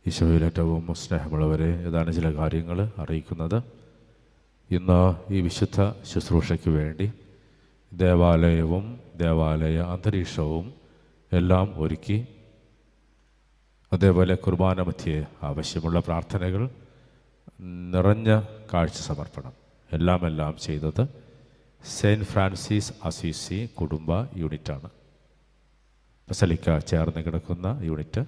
ഈശോയിൽ ഏറ്റവും സ്നേഹമുള്ളവരെ, ഏതാനും ചില കാര്യങ്ങൾ അറിയിക്കുന്നത്. ഇന്ന് ഈ വിശുദ്ധ ശുശ്രൂഷയ്ക്ക് വേണ്ടി ദേവാലയവും ദേവാലയ അന്തരീക്ഷവും എല്ലാം ഒരുക്കി, അതേപോലെ കുർബാന മധ്യേ ആവശ്യമുള്ള പ്രാർത്ഥനകൾ, നിറഞ്ഞ കാഴ്ച സമർപ്പണം എല്ലാം ചെയ്തത് സെയിൻറ്റ് ഫ്രാൻസിസ് അസീസി കുടുംബ യൂണിറ്റാണ്. ബസലിക്ക ചേർന്ന് കിടക്കുന്ന യൂണിറ്റ്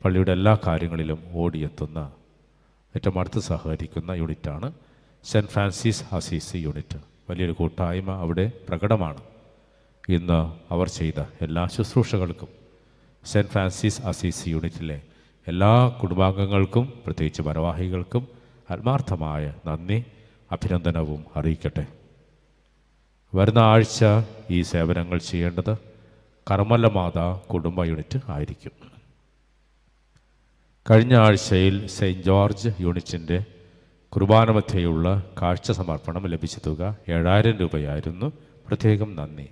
പള്ളിയുടെ എല്ലാ കാര്യങ്ങളിലും ഓടിയെത്തുന്ന, ഏറ്റവും അടുത്ത് സഹകരിക്കുന്ന യൂണിറ്റാണ് സെൻറ്റ് ഫ്രാൻസിസ് അസീസി യൂണിറ്റ്. വലിയൊരു കൂട്ടായ്മ അവിടെ പ്രകടമാണ്. ഇന്ന് അവർ ചെയ്ത എല്ലാ ശുശ്രൂഷകൾക്കും സെൻറ്റ് ഫ്രാൻസിസ് അസീസി യൂണിറ്റിലെ എല്ലാ കുടുംബാംഗങ്ങൾക്കും, പ്രത്യേകിച്ച് ഭാരവാഹികൾക്കും ആത്മാർത്ഥമായ നന്ദി, അഭിനന്ദനവും അറിയിക്കട്ടെ. വരുന്ന ആഴ്ച ഈ സേവനങ്ങൾ ചെയ്യേണ്ടത് കർമ്മല മാതാ കുടുംബ യൂണിറ്റ് ആയിരിക്കും. കഴിഞ്ഞ ആഴ്ചയിൽ സെയിൻറ്റ് ജോർജ് യൂണിറ്റിൻ്റെ കുർബാന മധ്യയുള്ള കാഴ്ച സമർപ്പണം ലഭിച്ച തുക 7000 രൂപയായിരുന്നു. പ്രത്യേകം നന്ദി.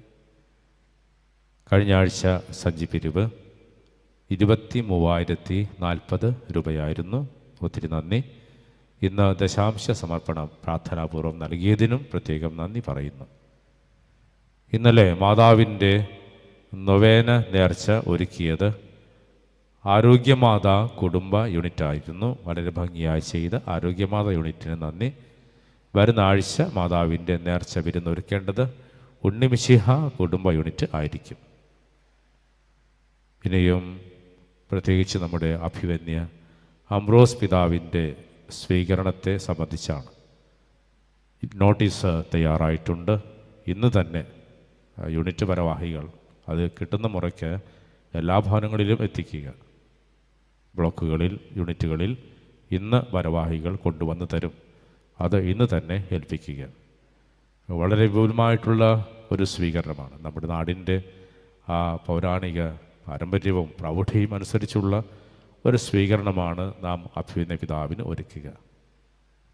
കഴിഞ്ഞ ആഴ്ച സഞ്ചി പിരിവ് 23,040 രൂപയായിരുന്നു. ഒത്തിരി നന്ദി. ഇന്ന് ദശാംശ സമർപ്പണം പ്രാർത്ഥനാപൂർവ്വം നൽകിയതിനും പ്രത്യേകം നന്ദി പറയുന്നു. ഇന്നലെ മാതാവിൻ്റെ നൊവേന നേർച്ച ഒരുക്കിയത് ആരോഗ്യമാതാ കുടുംബ യൂണിറ്റായിരുന്നു. വളരെ ഭംഗിയായി ചെയ്ത ആരോഗ്യമാതാ യൂണിറ്റിന് നന്ദി. വരുന്ന ആഴ്ച മാതാവിൻ്റെ നേർച്ച വിരുന്നൊരുക്കേണ്ടത് ഉണ്ണിമിശിഹ കുടുംബ യൂണിറ്റ് ആയിരിക്കും. ഇനിയും പ്രത്യേകിച്ച് നമ്മുടെ അഭിവന്യ അംബ്രോസ് പിതാവിൻ്റെ സ്വീകരണത്തെ സംബന്ധിച്ചാണ് നോട്ടീസ് തയ്യാറായിട്ടുണ്ട്. ഇന്ന് തന്നെ യൂണിറ്റ് ഭാരവാഹികൾ അത് കിട്ടുന്ന മുറയ്ക്ക് എല്ലാ ഭവനങ്ങളിലും എത്തിക്കുക. ബ്ലോക്കുകളിൽ, യൂണിറ്റുകളിൽ ഇന്ന് ഭാരവാഹികൾ കൊണ്ടുവന്ന് തരും. അത് ഇന്ന് തന്നെ ഏൽപ്പിക്കുക. വളരെ വിപുലമായിട്ടുള്ള ഒരു സ്വീകരണമാണ്. നമ്മുടെ നാടിൻ്റെ ആ പൗരാണിക പാരമ്പര്യവും പ്രൗഢിയും അനുസരിച്ചുള്ള ഒരു സ്വീകരണമാണ് നാം അഭിവന്യ പിതാവിന് ഒരുക്കുക.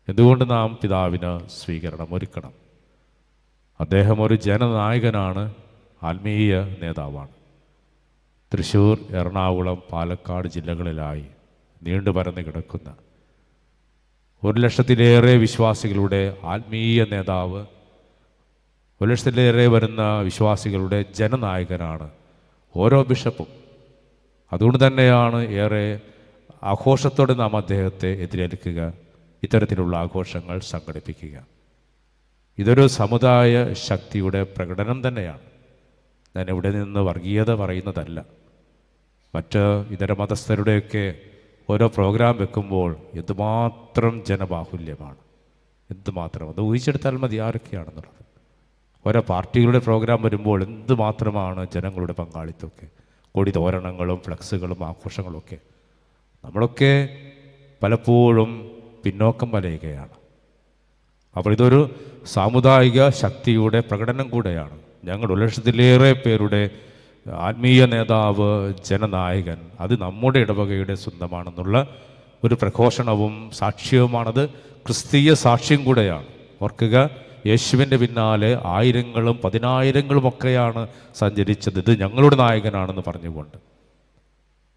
എന്തുകൊണ്ട് നാം പിതാവിന് സ്വീകരണം ഒരുക്കണം? അദ്ദേഹം ഒരു ജനനായകനാണ്, ആത്മീയ നേതാവാണ്. തൃശ്ശൂർ, എറണാകുളം, പാലക്കാട് ജില്ലകളിലായി നീണ്ടു പരന്ന് കിടക്കുന്ന 1,00,000-ലേറെ വിശ്വാസികളുടെ ആത്മീയ നേതാവ്, 1,00,000-ലേറെ വരുന്ന വിശ്വാസികളുടെ ജനനായകനാണ് ഓരോ ബിഷപ്പും. അതുകൊണ്ട് തന്നെയാണ് ഏറെ ആഘോഷത്തോടെ നാം അദ്ദേഹത്തെ എതിരേൽക്കുക, ഇത്തരത്തിലുള്ള ആഘോഷങ്ങൾ സംഘടിപ്പിക്കുക. ഇതൊരു സമുദായ ശക്തിയുടെ പ്രകടനം തന്നെയാണ്. ഞാൻ ഇവിടെ നിന്ന് വർഗീയത പറയുന്നതല്ല. മറ്റ് ഇതര മതസ്ഥരുടെയൊക്കെ ഓരോ പ്രോഗ്രാം വെക്കുമ്പോൾ എന്തുമാത്രം ജനബാഹുല്യമാണ്, എന്തുമാത്രം, അത് ഊഹിച്ചെടുത്താൽ മതി ആരൊക്കെയാണെന്നുള്ളത്. ഓരോ പാർട്ടികളുടെ പ്രോഗ്രാം വരുമ്പോൾ എന്തുമാത്രമാണ് ജനങ്ങളുടെ പങ്കാളിത്തമൊക്കെ, കൊടിതോരണങ്ങളും ഫ്ലക്സുകളും ആഘോഷങ്ങളുമൊക്കെ. നമ്മളൊക്കെ പലപ്പോഴും പിന്നോക്കം വലയുകയാണ്. അപ്പോൾ ഇതൊരു സാമുദായിക ശക്തിയുടെ പ്രകടനം കൂടെയാണ്. ഞങ്ങൾ 1,00,000-ലേറെ പേരുടെ ആത്മീയ നേതാവ്, ജനനായകൻ, അത് നമ്മുടെ ഇടവകയുടെ സ്വന്തമാണെന്നുള്ള ഒരു പ്രഘോഷണവും സാക്ഷ്യവുമാണത്. ക്രിസ്തീയ സാക്ഷ്യം കൂടെയാണ്. ഓർക്കുക, യേശുവിൻ്റെ പിന്നാലെ 1000-ങ്ങളും 10,000-ങ്ങളുമൊക്കെയാണ് സഞ്ചരിച്ചത്, ഇത് ഞങ്ങളുടെ നായകനാണെന്ന് പറഞ്ഞുകൊണ്ട്.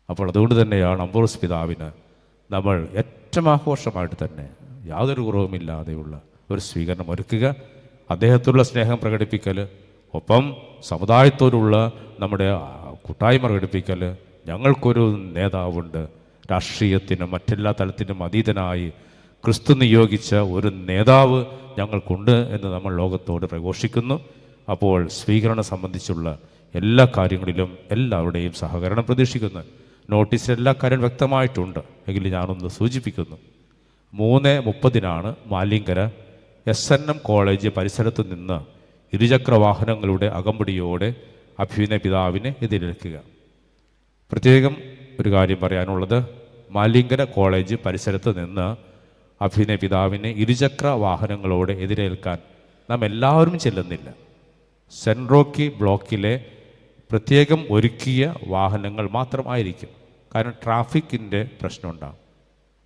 അപ്പോൾ അതുകൊണ്ട് തന്നെയാണ് അംബ്രോസ് പിതാവിന് നമ്മൾ ഏറ്റവും ആഘോഷമായിട്ട് തന്നെ യാതൊരു കുറവുമില്ലാതെയുള്ള ഒരു സ്വീകരണം ഒരുക്കുക, അദ്ദേഹത്തോടുള്ള സ്നേഹം പ്രകടിപ്പിക്കൽ, ഒപ്പം സമുദായത്തോടുള്ള നമ്മുടെ കൂട്ടായ്മ പ്രകടിപ്പിക്കൽ. ഞങ്ങൾക്കൊരു നേതാവുണ്ട്, രാഷ്ട്രീയത്തിനും മറ്റെല്ലാ തലത്തിനും അതീതനായി ക്രിസ്തു നിയോഗിച്ച ഒരു നേതാവ് ഞങ്ങൾക്കുണ്ട് എന്ന് നമ്മൾ ലോകത്തോട് പ്രഘോഷിക്കുന്നു. അപ്പോൾ സ്വീകരണം സംബന്ധിച്ചുള്ള എല്ലാ കാര്യങ്ങളിലും എല്ലാവരുടെയും സഹകരണം പ്രതീക്ഷിക്കുന്നു. നോട്ടീസിൽ എല്ലാ കാര്യം വ്യക്തമായിട്ടുണ്ട്, എങ്കിലും ഞാനൊന്ന് സൂചിപ്പിക്കുന്നു. 3:30 മാലിങ്കര SNM കോളേജ് പരിസരത്തു നിന്ന് ഇരുചക്ര വാഹനങ്ങളുടെ അകമ്പടിയോടെ അഭിനയ പിതാവിനെ എതിരേൽക്കുക. പ്രത്യേകം ഒരു കാര്യം പറയാനുള്ളത്, മാലിങ്കര കോളേജ് പരിസരത്ത് നിന്ന് അഭിനയ പിതാവിനെ ഇരുചക്ര വാഹനങ്ങളോടെ എതിരേൽക്കാൻ നാം എല്ലാവരും ചെല്ലുന്നില്ല. സെൻറ്റ് റോക്കി ബ്ലോക്കിലെ പ്രത്യേകം ഒരുക്കിയ വാഹനങ്ങൾ മാത്രമായിരിക്കും. കാരണം ട്രാഫിക്കിൻ്റെ പ്രശ്നമുണ്ടാകും.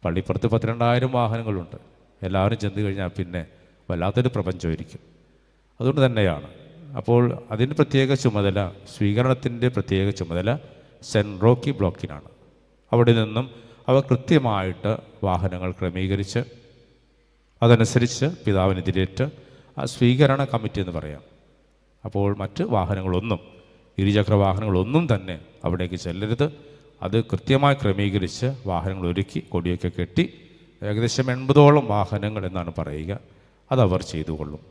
പള്ളിപ്പുറത്ത് 12,000 വാഹനങ്ങളുണ്ട്. എല്ലാവരും ചെന്ന് കഴിഞ്ഞാൽ പിന്നെ വല്ലാത്തൊരു പ്രപഞ്ചമായിരിക്കും. അതുകൊണ്ട് തന്നെയാണ്. അപ്പോൾ അതിന് പ്രത്യേക ചുമതല, സ്വീകരണത്തിൻ്റെ പ്രത്യേക ചുമതല സെൻറ്റ് റോക്കി ബ്ലോക്കിനാണ്. അവിടെ നിന്നും അവർ കൃത്യമായിട്ട് വാഹനങ്ങൾ ക്രമീകരിച്ച് അതനുസരിച്ച് പിതാവിനെതിരേറ്റ് ആ സ്വീകരണ കമ്മിറ്റി എന്ന് പറയാം. അപ്പോൾ മറ്റ് വാഹനങ്ങളൊന്നും, ഇരുചക്ര വാഹനങ്ങളൊന്നും തന്നെ അവിടേക്ക് ചെല്ലരുത്. അത് കൃത്യമായി ക്രമീകരിച്ച് വാഹനങ്ങൾ ഒരുക്കി കൊടിയൊക്കെ കെട്ടി ഏകദേശം 80ഓളം വാഹനങ്ങൾ എന്നാണ് പറയുക, അതവർ ചെയ്തുകൊള്ളും.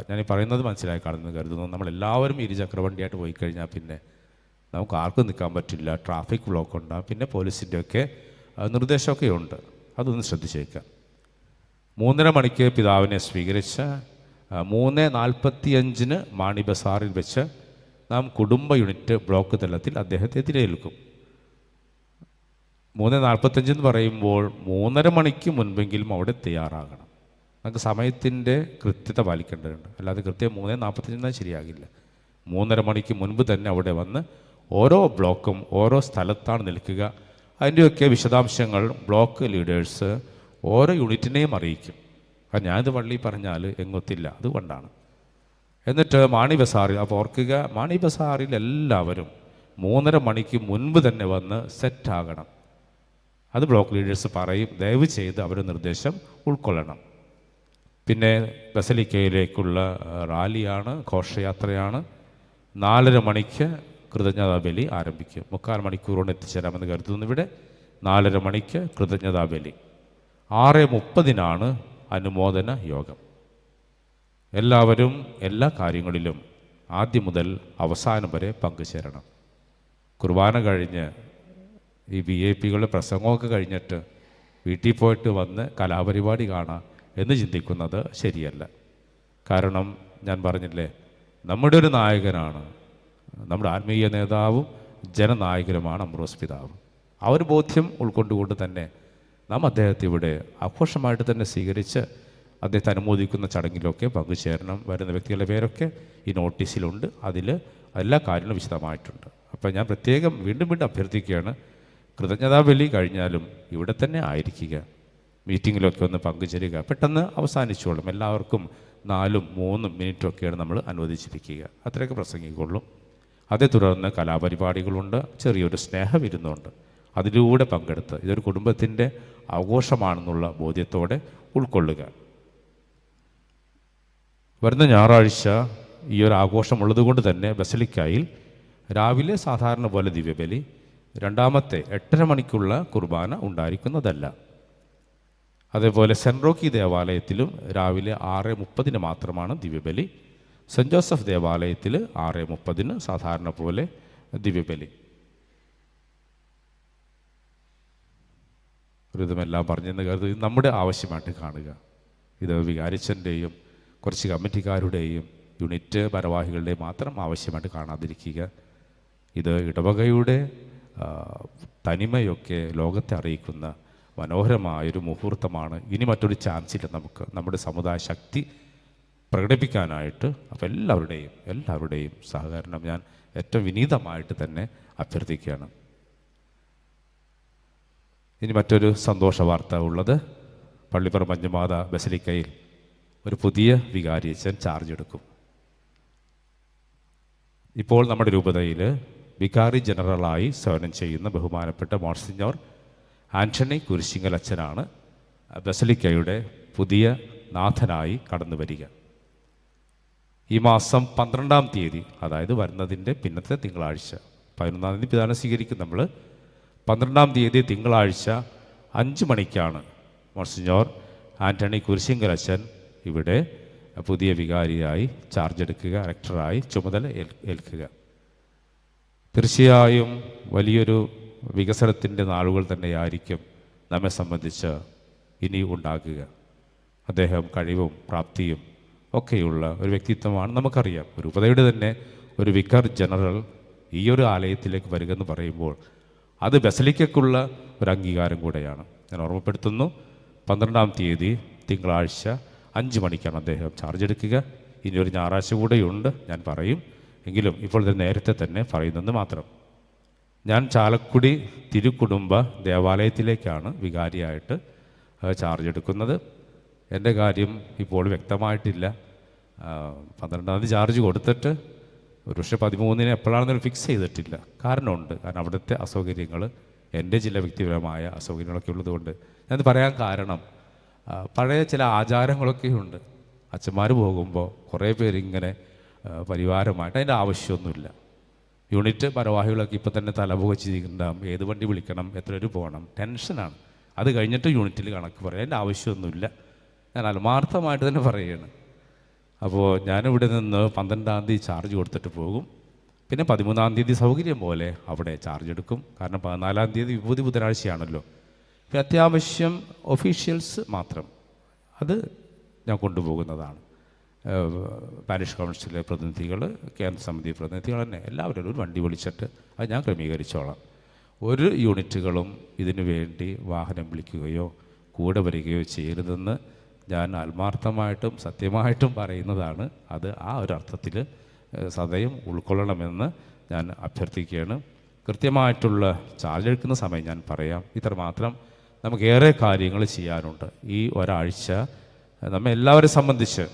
ഞാൻ ഈ പറയുന്നത് മനസ്സിലായി കാണുന്നത് കരുതുന്നു. നമ്മളെല്ലാവരും ഇരുചക്ര വണ്ടിയായിട്ട് പോയി കഴിഞ്ഞാൽ പിന്നെ നമുക്ക് ആർക്കും നിൽക്കാൻ പറ്റില്ല, ട്രാഫിക് ബ്ലോക്ക് ഉണ്ടാകും, പിന്നെ പോലീസിൻ്റെയൊക്കെ നിർദ്ദേശമൊക്കെ ഉണ്ട്. അതൊന്ന് ശ്രദ്ധിച്ചേക്കാം. 3:30 മണിക്ക് പിതാവിനെ സ്വീകരിച്ച് 3:45 മാണി ബസാറിൽ വെച്ച് നാം കുടുംബ യൂണിറ്റ് ബ്ലോക്ക് തലത്തിൽ അദ്ദേഹത്തെ എതിരേൽക്കും. 3:45 എന്ന് പറയുമ്പോൾ 3:30 മണിക്ക് മുൻപെങ്കിലും അവിടെ തയ്യാറാകണം. നമുക്ക് സമയത്തിൻ്റെ കൃത്യത പാലിക്കേണ്ടതുണ്ട്. അല്ലാതെ കൃത്യം 3:45 ശരിയാകില്ല. 3:30 മണിക്ക് മുൻപ് തന്നെ അവിടെ വന്ന് ഓരോ ബ്ലോക്കും ഓരോ സ്ഥലത്താണ് നിൽക്കുക. അതിൻ്റെയൊക്കെ വിശദാംശങ്ങൾ ബ്ലോക്ക് ലീഡേഴ്സ് ഓരോ യൂണിറ്റിനെയും അറിയിക്കും. കാരണം ഞാനിത് പള്ളി പറഞ്ഞാൽ എങ്ങൊത്തില്ല, അതുകൊണ്ടാണ്. എന്നിട്ട് മാണി ബസാറിൽ, അപ്പോൾ ഓർക്കുക, മാണി ബസാറിൽ എല്ലാവരും 3:30 മണിക്ക് മുൻപ് തന്നെ വന്ന് സെറ്റാകണം. അത് ബ്ലോക്ക് ലീഡേഴ്സ് പറയും. ദയവ് ചെയ്ത് അവരുടെ നിർദ്ദേശം ഉൾക്കൊള്ളണം. പിന്നെ ബസലിക്കയിലേക്കുള്ള റാലിയാണ്, ഘോഷയാത്രയാണ്. 4:30 മണിക്ക് കൃതജ്ഞതാ ബലി ആരംഭിക്കും. 3/4 മണിക്കൂർ കൊണ്ട് എത്തിച്ചേരാമെന്ന് കരുതുന്നു. ഇവിടെ 4:30 മണിക്ക് കൃതജ്ഞതാ ബലി. 6:30 അനുമോദന യോഗം. എല്ലാവരും എല്ലാ കാര്യങ്ങളിലും ആദ്യം മുതൽ അവസാനം വരെ പങ്കുചേരണം. കുർബാന കഴിഞ്ഞ് ഈ VIP-കളുടെ പ്രസംഗമൊക്കെ കഴിഞ്ഞിട്ട് വീട്ടിൽ പോയിട്ട് വന്ന് കലാപരിപാടി കാണാം എന്ന് ചിന്തിക്കുന്നത് ശരിയല്ല. കാരണം ഞാൻ പറഞ്ഞില്ലേ, നമ്മുടെ ഒരു നായകനാണ്, നമ്മുടെ ആത്മീയ നേതാവും ജനനായകനുമാണ് അംബ്രോസ് പിതാവ്. ആ ഒരു ബോധ്യം ഉൾക്കൊണ്ടുകൊണ്ട് തന്നെ നാം അദ്ദേഹത്തെ ഇവിടെ ആഘോഷമായിട്ട് തന്നെ സ്വീകരിച്ച് അദ്ദേഹത്തെ അനുമോദിക്കുന്ന ചടങ്ങിലൊക്കെ പങ്കുചേരണം. വരുന്ന വ്യക്തികളുടെ പേരൊക്കെ ഈ നോട്ടീസിലുണ്ട്. അതിൽ എല്ലാ കാര്യങ്ങളും വിശദമായിട്ടുണ്ട്. അപ്പോൾ ഞാൻ പ്രത്യേകം വീണ്ടും അഭ്യർത്ഥിക്കുകയാണ്, കൃതജ്ഞതാ ബലി കഴിഞ്ഞാലും ഇവിടെ തന്നെ ആയിരിക്കുക, മീറ്റിങ്ങിലൊക്കെ ഒന്ന് പങ്കുചേരുക. പെട്ടെന്ന് അവസാനിച്ചോളും. എല്ലാവർക്കും 4-3 മിനിറ്റൊക്കെയാണ് നമ്മൾ അനുവദിച്ചിരിക്കുക. അത്രയൊക്കെ പ്രസംഗിക്കുള്ളൂ. അതേ തുടർന്ന് കലാപരിപാടികളുണ്ട്, ചെറിയൊരു സ്നേഹവിരുന്നുണ്ട്. അതിലൂടെ പങ്കെടുത്ത് ഇതൊരു കുടുംബത്തിൻ്റെ ആഘോഷമാണെന്നുള്ള ബോധ്യത്തോടെ ഉൾക്കൊള്ളുക. വരുന്ന ഞായറാഴ്ച ഈ ഒരു ആഘോഷമുള്ളത് കൊണ്ട് തന്നെ ബസലിക്കായിൽ രാവിലെ സാധാരണ പോലെ ദിവ്യബലി, രണ്ടാമത്തെ 8:30 മണിക്കുള്ള കുർബാന ഉണ്ടായിരിക്കുന്നതല്ല. അതേപോലെ സെൻറ് റോക്കി ദേവാലയത്തിലും രാവിലെ 6:30 മാത്രമാണ് ദിവ്യബലി. സെൻറ് ജോസഫ് ദേവാലയത്തിൽ 6:30 സാധാരണ പോലെ ദിവ്യബലി. ഇതുമെല്ലാം പറഞ്ഞെന്ന് കരുതി നമ്മുടെ ആവശ്യമായിട്ട് കാണുക. ഇത് വികാരിച്ചൻ്റെയും കുറച്ച് കമ്മിറ്റിക്കാരുടെയും യൂണിറ്റ് ഭാരവാഹികളുടെയും മാത്രം ആവശ്യമായിട്ട് കാണാതിരിക്കുക. ഇത് ഇടവകയുടെ തനിമയൊക്കെ ലോകത്തെ അറിയിക്കുന്ന മനോഹരമായൊരു മുഹൂർത്തമാണ്. ഇനി മറ്റൊരു ചാൻസില്ല നമുക്ക് നമ്മുടെ സമുദായ ശക്തി പ്രകടിപ്പിക്കാനായിട്ട്. അപ്പോൾ എല്ലാവരുടെയും സഹകരണം ഞാൻ ഏറ്റവും വിനീതമായിട്ട് തന്നെ അഭ്യർത്ഥിക്കുകയാണ്. ഇനി മറ്റൊരു സന്തോഷ വാർത്ത ഉള്ളത്, പള്ളിപ്പുറം മഞ്ഞുമാത ബസലിക്കയിൽ ഒരു പുതിയ വികാരിയച്ഛൻ ചാർജ് എടുക്കും. ഇപ്പോൾ നമ്മുടെ രൂപതയിൽ വികാരി ജനറലായി സേവനം ചെയ്യുന്ന ബഹുമാനപ്പെട്ട മോൺസിഞ്ഞോർ ആൻ്റണി കുരിശിങ്കൽ അച്ഛനാണ് ബസലിക്കയുടെ പുതിയ നാഥനായി കടന്നു വരിക. ഈ മാസം 12-ാം തീയതി, അതായത് വരുന്നതിൻ്റെ പിന്നത്തെ തിങ്കളാഴ്ച, 11-ാം തീയതി പിതാവിനെ സ്വീകരിക്കും നമ്മൾ. 12-ാം തീയതി തിങ്കളാഴ്ച 5 മണിക്കാണ് മോൺസിഞ്ഞോർ ആൻ്റണി കുരിശിങ്കൽ അച്ഛൻ ഇവിടെ പുതിയ വികാരിയായി ചാർജ് എടുക്കുക, റെക്ടറായി ചുമതല ഏൽക്കുക. തീർച്ചയായും വലിയൊരു വികസനത്തിൻ്റെ നാളുകൾ തന്നെയായിരിക്കും നമ്മെ സംബന്ധിച്ച് ഇനി ഉണ്ടാകുക. അദ്ദേഹം കഴിവും പ്രാപ്തിയും ഒക്കെയുള്ള ഒരു വ്യക്തിത്വമാണ്. നമുക്കറിയാം, ഒരു രൂപതയുടെ തന്നെ ഒരു വികാർ ജനറൽ ഈ ഒരു ആലയത്തിലേക്ക് വരിക എന്ന് പറയുമ്പോൾ അത് ബസലിക്കയ്ക്കുള്ള ഒരു അംഗീകാരം കൂടെയാണ്. ഞാൻ ഓർമ്മപ്പെടുത്തുന്നു, 12-ാം തീയതി തിങ്കളാഴ്ച 5 മണിക്കാണ് അദ്ദേഹം ചാർജ് എടുക്കുക. ഇനി ഒരു ഞായറാഴ്ച കൂടെയുണ്ട്, ഞാൻ പറയും. എങ്കിലും ഇപ്പോൾ നേരത്തെ തന്നെ പറയുന്നെന്ന് മാത്രം. ഞാൻ ചാലക്കുടി തിരുക്കുടുംബ ദേവാലയത്തിലേക്കാണ് വികാരിയായിട്ട് ചാർജ് എടുക്കുന്നത്. എൻ്റെ കാര്യം ഇപ്പോൾ വ്യക്തമായിട്ടില്ല. 12-ാം തീയതി ചാർജ് കൊടുത്തിട്ട് ഒരു പക്ഷേ 13-ന് എപ്പോഴാണെന്നൊരു ഫിക്സ് ചെയ്തിട്ടില്ല. കാരണമുണ്ട്. കാരണം അവിടുത്തെ അസൗകര്യങ്ങൾ എൻ്റെ ചില വ്യക്തിപരമായ അസൗകര്യങ്ങളൊക്കെ ഉള്ളതുകൊണ്ട് ഞാനത് പറയാൻ കാരണം പഴയ ചില ആചാരങ്ങളൊക്കെയുണ്ട്. അച്ഛന്മാർ പോകുമ്പോൾ കുറേ പേരിങ്ങനെ പരിവാരമായിട്ട് അതിൻ്റെ ആവശ്യമൊന്നുമില്ല. യൂണിറ്റ് ഭാരവാഹികളൊക്കെ ഇപ്പം തന്നെ തലപുകച്ചിരിക്കുന്നുണ്ടാകും, ഏത് വണ്ടി വിളിക്കണം, എത്ര പേര് പോകണം, ടെൻഷനാണ്. അത് കഴിഞ്ഞിട്ട് യൂണിറ്റിൽ കണക്ക് പറയാം, അതിൻ്റെ ആവശ്യമൊന്നുമില്ല. ഞാൻ ആത്മാർത്ഥമായിട്ട് തന്നെ പറയുകയാണ്. അപ്പോൾ ഞാനിവിടെ നിന്ന് 12-ാം തീയതി ചാർജ് കൊടുത്തിട്ട് പോകും. പിന്നെ 13-ാം തീയതി സൗകര്യം പോലെ അവിടെ ചാർജ് എടുക്കും. കാരണം 14-ാം തീയതി വിഭൂതി ബുധനാഴ്ചയാണല്ലോ. പിന്നെ അത്യാവശ്യം ഒഫീഷ്യൽസ് മാത്രം അത് ഞാൻ കൊണ്ടുപോകുന്നതാണ്. പാരിഷ് കൗൺസിലെ പ്രതിനിധികൾ, കേന്ദ്ര സമിതി പ്രതിനിധികൾ തന്നെ എല്ലാവരും ഒരു വണ്ടി വിളിച്ചിട്ട് അത് ഞാൻ ക്രമീകരിച്ചോളാം. ഒരു യൂണിറ്റുകളും ഇതിനു വേണ്ടി വാഹനം വിളിക്കുകയോ കൂടെ വരികയോ ചെയ്യരുതെന്ന് ഞാൻ ആത്മാർത്ഥമായിട്ടും സത്യമായിട്ടും പറയുന്നതാണ്. അത് ആ ഒരു അർത്ഥത്തിൽ സദയം ഉൾക്കൊള്ളണമെന്ന് ഞാൻ അഭ്യർത്ഥിക്കുകയാണ്. കൃത്യമായിട്ടുള്ള ചാർജ് എടുക്കുന്ന സമയം ഞാൻ പറയാം. ഇത്രമാത്രം നമുക്കേറെ കാര്യങ്ങൾ ചെയ്യാനുണ്ട്. ഈ ഒരാഴ്ച നമ്മെ എല്ലാവരെ സംബന്ധിച്ച്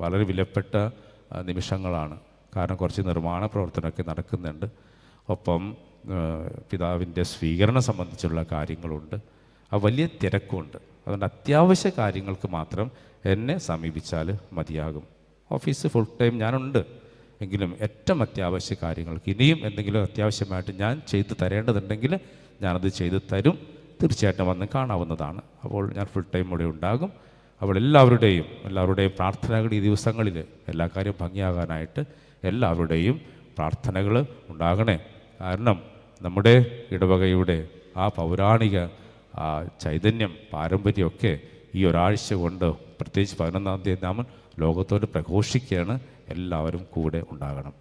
വളരെ വിലപ്പെട്ട നിമിഷങ്ങളാണ്. കാരണം കുറച്ച് നിർമ്മാണ പ്രവർത്തനമൊക്കെ നടക്കുന്നുണ്ട്. ഒപ്പം പിതാവിൻ്റെ സ്വീകരണം സംബന്ധിച്ചുള്ള കാര്യങ്ങളുണ്ട്. ആ വലിയ തിരക്കുണ്ട്. അതുകൊണ്ട് അത്യാവശ്യ കാര്യങ്ങൾക്ക് മാത്രം എന്നെ സമീപിച്ചാൽ മതിയാകും. ഓഫീസ് ഫുൾ ടൈം ഞാനുണ്ട്. എങ്കിലും ഏറ്റവും അത്യാവശ്യ കാര്യങ്ങൾക്ക് ഇനിയും എന്തെങ്കിലും അത്യാവശ്യമായിട്ട് ഞാൻ ചെയ്തു തരേണ്ടതുണ്ടെങ്കിൽ ഞാനത് ചെയ്തു തരും. തീർച്ചയായിട്ടും വന്ന് കാണാവുന്നതാണ്. അപ്പോൾ ഞാൻ ഫുൾ ടൈം ഇവിടെ ഉണ്ടാകും. അപ്പോൾ എല്ലാവരുടെയും പ്രാർത്ഥനകൾ ഈ ദിവസങ്ങളിൽ എല്ലാ കാര്യവും ഭംഗിയാകാനായിട്ട് എല്ലാവരുടെയും പ്രാർത്ഥനകൾ ഉണ്ടാകണേ. കാരണം നമ്മുടെ ഇടവകയുടെ ആ പൗരാണിക ചൈതന്യം, പാരമ്പര്യമൊക്കെ ഈ ഒരാഴ്ച കൊണ്ട്, പ്രത്യേകിച്ച് 11-ാം തീയതി നാം ലോകത്തോട് പ്രഘോഷിക്കുകയാണ്. എല്ലാവരും കൂടെ ഉണ്ടാകണം.